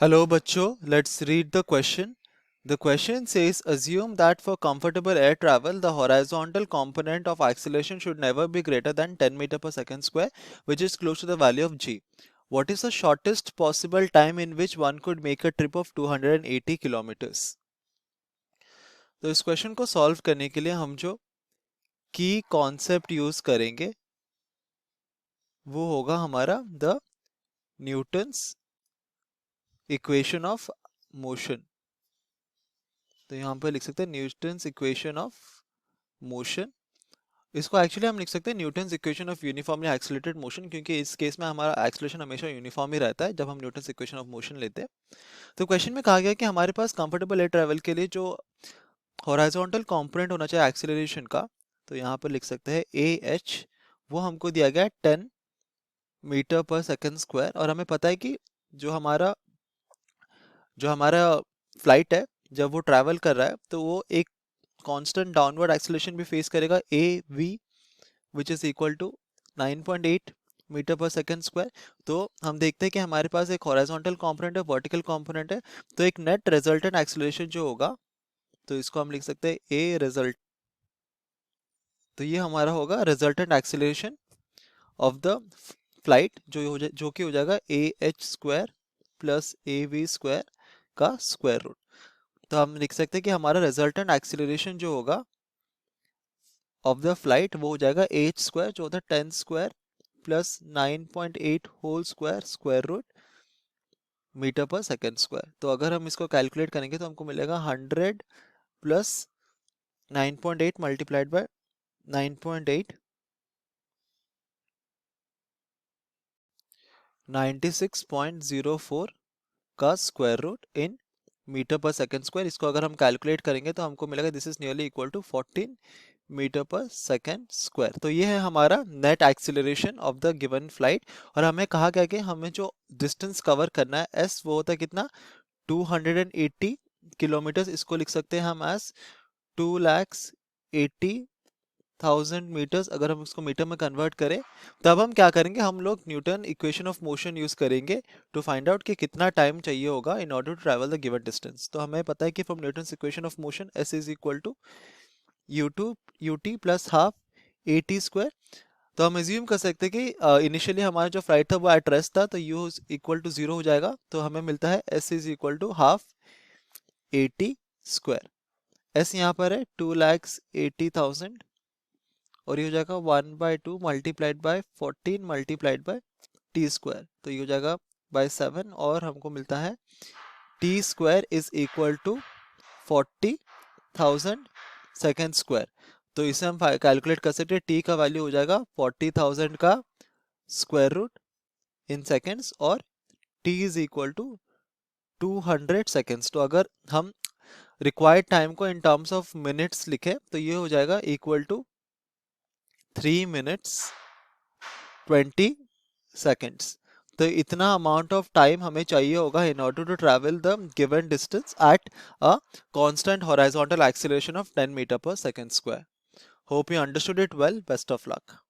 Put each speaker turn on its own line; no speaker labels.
Hello, bachcho. Let's read the question. The question says, assume that for comfortable air travel, the horizontal component of acceleration should never be greater than 10 meter per second square, which is close to the value of g. What is the shortest possible time in which one could make a trip of 280 kilometers? तो इस question को solve करने के लिए हम जो की concept use करेंगे वो होगा हमारा the Newton's equation of motion. तो यहाँ पर लिख सकते हैं न्यूटन्स इक्वेशन ऑफ मोशन। इसको एक्चुअली हम लिख सकते हैं Newton's equation of uniformly accelerated motion, क्योंकि इस केस में हमारा एक्सेलरेशन हमेशा यूनिफॉर्म ही रहता है जब हम न्यूटन्स इक्वेशन ऑफ मोशन लेते हैं। तो क्वेश्चन में कहा गया कि हमारे पास कंफर्टेबल एयर ट्रैवल के लिए जो हॉरिजॉन्टल कंपोनेंट होना चाहिए एक्सेलरेशन का, तो यहाँ पर लिख सकते हैं ए एच, वो हमको दिया गया है 10 मीटर पर सेकेंड स्क्वायर। और हमें पता है कि जो हमारा फ्लाइट है जब वो ट्रैवल कर रहा है तो वो एक कांस्टेंट डाउनवर्ड एक्सेलरेशन भी फेस करेगा A V, which is equal to 9.8 metre per second square. तो हम देखते हैं कि हमारे पास एक हॉरिजॉन्टल कंपोनेंट है, वर्टिकल कंपोनेंट है, तो एक नेट रिजल्टेंट एक्सेलरेशन जो होगा, तो इसको हम लिख सकते हैं ए रिजल्ट। तो ये हमारा होगा resultant acceleration of the flight, जो कि हो जाएगा A H square plus A V square का स्क्वायर रूट। तो हम लिख सकते हैं कि हमारा रिजल्टेंट एक्सेलरेशन जो होगा ऑफ द फ्लाइट वो हो जाएगा एच स्क्वायर, जो होता है 10 square plus 9.8 whole square square root metre per second square. तो अगर हम इसको कैलकुलेट करेंगे तो हमको मिलेगा 100 प्लस 9.8 मल्टीप्लाइड बाय 9.8 96.04 का square root in metre per second square. इसको अगर हम कैलकुलेट करेंगे तो हमको मिलेगा this is nearly equal to 14 metre per second square. तो ये है हमारा net acceleration of the given flight. और हमें कहा गया कि हमें जो डिस्टेंस कवर करना है एस, वो होता है कितना 280 किलोमीटर। इसको लिख सकते हैं हम एज 2,80,000 मीटर्स। अगर हम इसको मीटर में कन्वर्ट करें तब हम क्या करेंगे, हम लोग Newton equation of motion use करेंगे टू फाइंड आउट कि कितना टाइम चाहिए होगा in order to travel the given distance. तो हमें पता है कि from Newton equation of motion S is equal to ut plus half A T square. तो हम एज्यूम कर सकते हैं कि इनिशियली हमारा जो फ्लाइट था वो एट रेस्ट था, तो u इक्वल टू 0 हो जाएगा। तो हमें मिलता है s is equal to half A T square. s यहाँ पर है 2,80,000 और ये हो जाएगा 1/2 multiplied by 14 multiplied by T square. तो ये हो जाएगा बाय 7 और हमको मिलता है T square is equal to 40,000 second square. तो इसे हम कैलकुलेट कर सकते हैं, टी का वैल्यू हो जाएगा 40,000 का स्क्वायर रूट इन सेकेंड्स और T is equal to 200 seconds. तो अगर हम रिक्वायर्ड टाइम को इन टर्म्स ऑफ मिनट्स लिखे तो ये हो जाएगा इक्वल टू 3 मिनट्स 20 सेकेंड्स। तो इतना अमाउंट ऑफ टाइम हमें चाहिए होगा in order to travel the given distance at a constant horizontal acceleration of 10 meter per second square. Hope you understood it well. Best of luck.